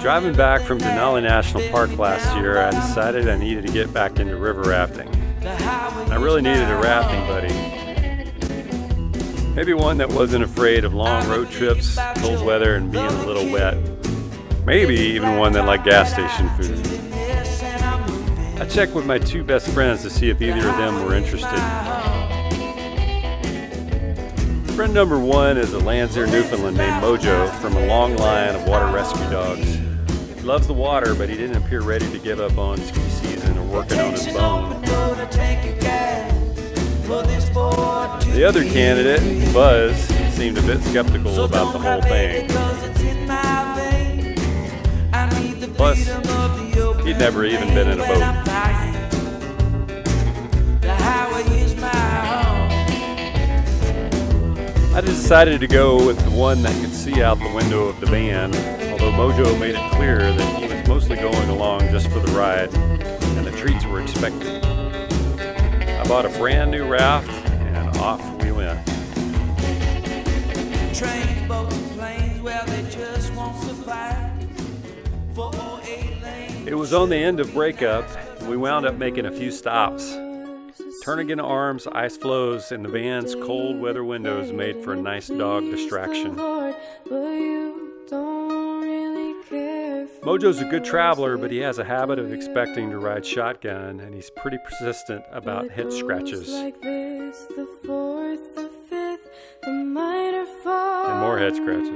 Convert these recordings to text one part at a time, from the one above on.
Driving back from Denali National Park last year, I decided I needed to get back into river rafting. I really needed a rafting buddy. Maybe one that wasn't afraid of long road trips, cold weather, and being a little wet. Maybe even one that liked gas station food. I checked with my two best friends to see if either of them were interested. Friend number one is a Landseer Newfoundland named Mojo from a long line of water rescue dogs. He loves the water, but he didn't appear ready to give up on ski season or working on his bone. The other candidate, Buzz, seemed a bit skeptical about the whole thing. Plus, he'd never even been in a boat. I decided to go with the one that could see out the window of the van, although Mojo made it clear that he was mostly going along just for the ride, and the treats were expected. I bought a brand new raft, and off we went. Trains, boats, and planes, well, they just won't survive. It was on the end of breakup, and we wound up making a few stops. Turnagain arms, ice floes, and the van's cold weather windows made for a nice dog distraction. Mojo's a good traveler, but he has a habit of expecting to ride shotgun, and he's pretty persistent about hitch scratches. And more head scratches.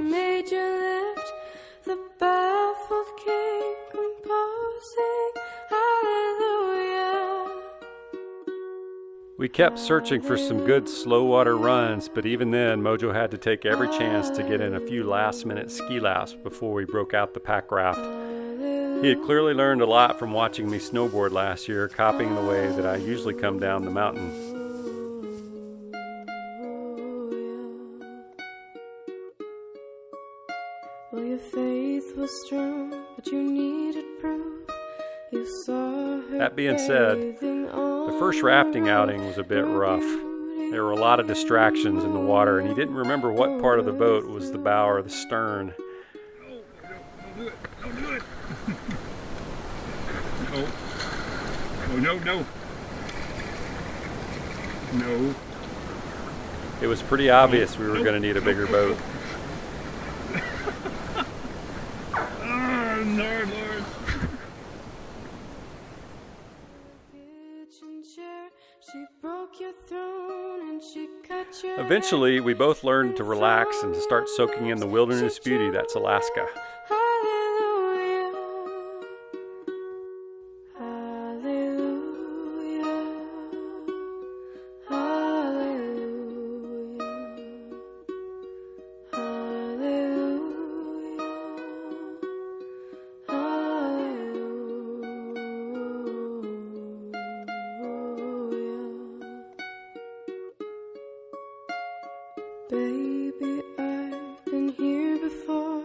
We kept searching for some good slow water runs, but even then, Mojo had to take every chance to get in a few last-minute ski laps before we broke out the pack raft. He had clearly learned a lot from watching me snowboard last year, copying the way that I usually come down the mountain. Well, your faith was strong, but you needed proof. You saw her. That being said, the first rafting outing was a bit rough. There were a lot of distractions in the water, and he didn't remember what part of the boat was the bow or the stern. Don't do it. Don't do it. No. Oh, no. No. It was pretty obvious we were going to need a bigger boat. Oh, Lord. Eventually, we both learned to relax and to start soaking in the wilderness beauty that's Alaska. Baby, I've been here before.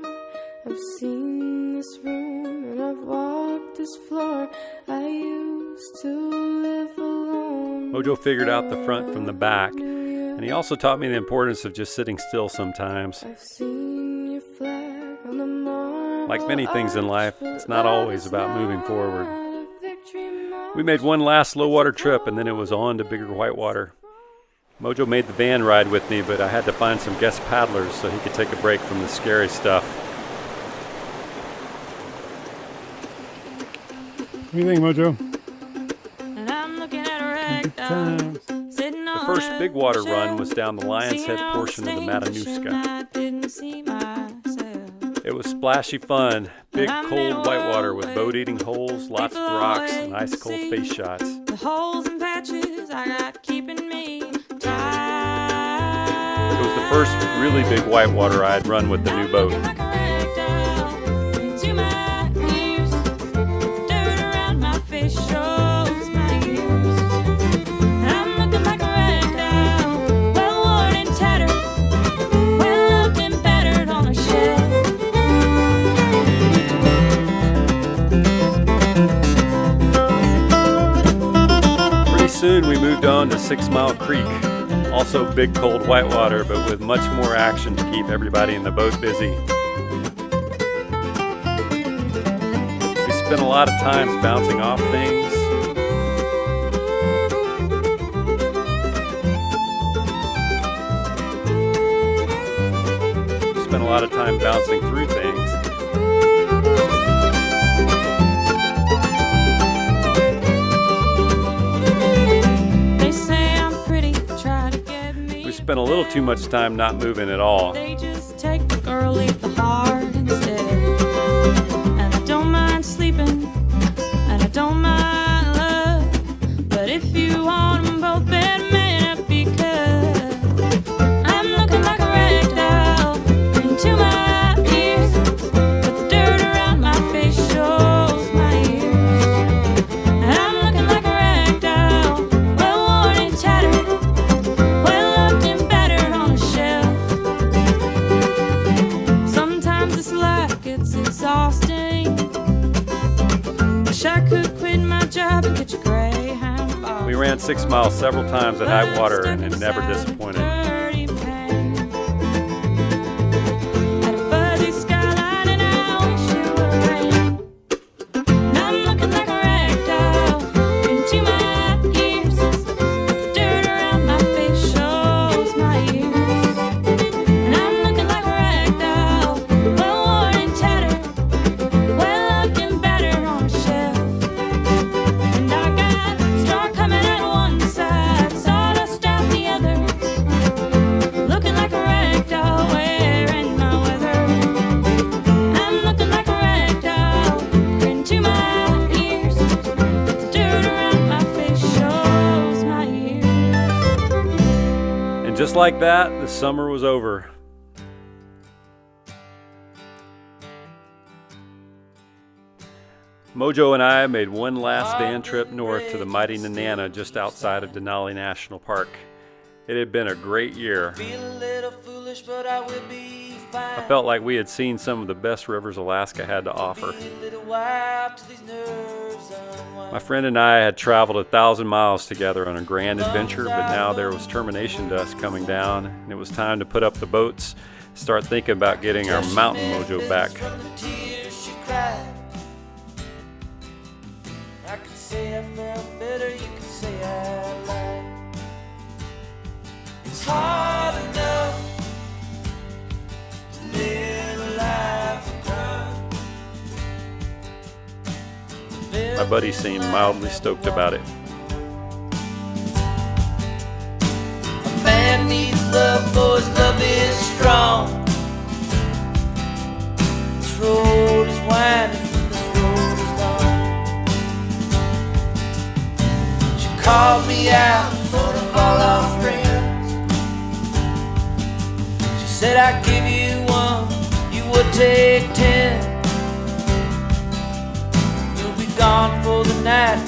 I've seen this room and I've walked this floor. I used to live alone. Mojo figured out the front from the back, and he also taught me the importance of just sitting still sometimes. I've seen your flag on the marble. Like many things in life, it's not always about moving forward. We made one last low water trip, and then it was on to bigger Whitewater. Mojo made the van ride with me, but I had to find some guest paddlers so he could take a break from the scary stuff. What do you think, Mojo? And I'm looking at a ragdoll. The first big water run was down the Lion's Head portion of the Matanuska. It was splashy fun, big cold whitewater with boat-eating holes, lots of rocks, and ice-cold face shots. The holes and patches I got keeping me tight. It was the first really big whitewater I'd run with the new boat. Soon we moved on to 6 Mile Creek, also big cold whitewater, but with much more action to keep everybody in the boat busy. spent a lot of times bouncing off things. Spent a lot of time bouncing through things. They say I'm pretty, try to get me. We spent a little too much time not moving at all. They just take the girl, leave the heart instead. And I don't mind sleeping, and I don't mind love. But if you want them both, better man up, because I'm looking like a rag doll into my ears. But the dirt around my face shows my ears. And I'm looking like a rag doll, well worn and tattered, well loved and battered on a shelf. Sometimes this life gets exhausting. Wish I could quit my job and get your Greyhound box. We ran 6 miles several times at Whitewater and it never disappointed. Dirty pain. Had a fuzzy skyline and I wish it would rain. And I'm looking like a rag doll into my ears. The dirt around my face shows my ears. And I'm looking like a rag doll, well worn and tattered, well loved and battered on a shelf. And I got straw coming out one side, sawdust out the other. Looking like a rag doll wearing my weather. I'm looking like a rag doll into my ears. The dirt around my face shows my ears. And just like that, the summer was over. Mojo and I made one last van trip north to the mighty Nenana just outside of Denali National Park. It had been a great year. Feel a little foolish, but I will be fine. I felt like we had seen some of the best rivers Alaska had to offer. A little while till these nerves unwind. My friend and I had traveled 1,000 miles together on a grand adventure, but now there was termination dust coming down, and it was time to put up the boats, start thinking about getting our mountain mojo back. From the tears she cried. I could say I felt better, you could say I lied. It's hard enough to live a life of crime. My buddy seemed mildly stoked about it. A man needs love, for his love is strong. This road is winding, this road is long. She called me out in front of all our friends. She said, I'd give you one, you would take 10. You'll be gone for the night.